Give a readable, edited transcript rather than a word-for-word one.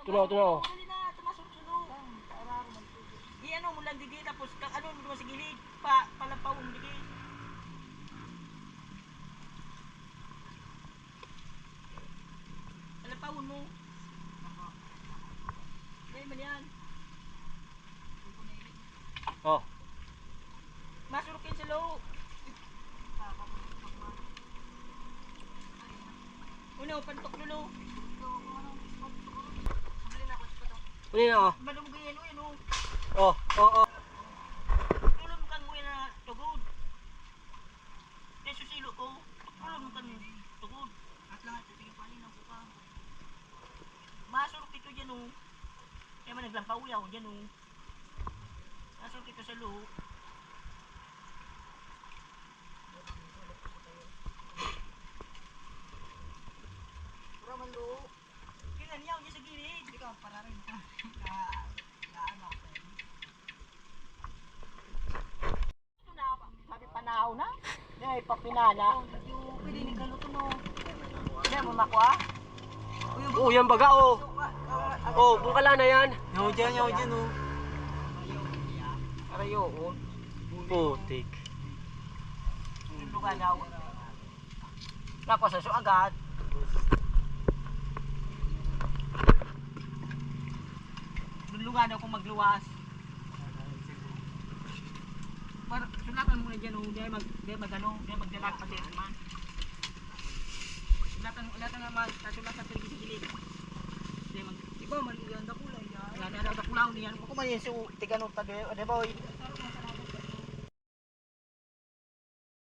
Tunaw, tunaw. Dali na, tumasok sa loob. Iyan mo lang digit, tapos ano mo sa gilid, palapaw mo digit. Palapaw mo. Dali man yan. Oh. Masurukin sa loob. Uno, pantok lulo. Kunin na, oh. Madumugay yan, uy, ano. Oh, oh, oh. Tulong mo kang muya na tugod. Kaya susilo ko. Tulong mo kang tugod. At lang ito, tingin pa rin ang buka. Masurok ito dyan, oh. Kaya man naglampaw yaw dyan, oh. Masurok ito sa loob. Pura man loob. Kaya niyaw niya sa gilid. Ikaw, para rin ka. Ano ako. Sabi panaw na? Dahil papinala. Pwede ni galuto mo. Dahil mo makuha? Oh, yan baga, oh. Oh, bungkala na yan. Yaw dyan, oh. Arayo, oh. Putik. Yung lugar daw. Nako sa agad. Lugar daw kung magluwas. Sulatan mo na dyan, oh. Dahil magdalag pati naman. Sulatan naman, sulatan sa gilid. Di ba, magiganda kulay yan. Magiganda kulay yan. Kung may yeso, tiganong tabi, di ba,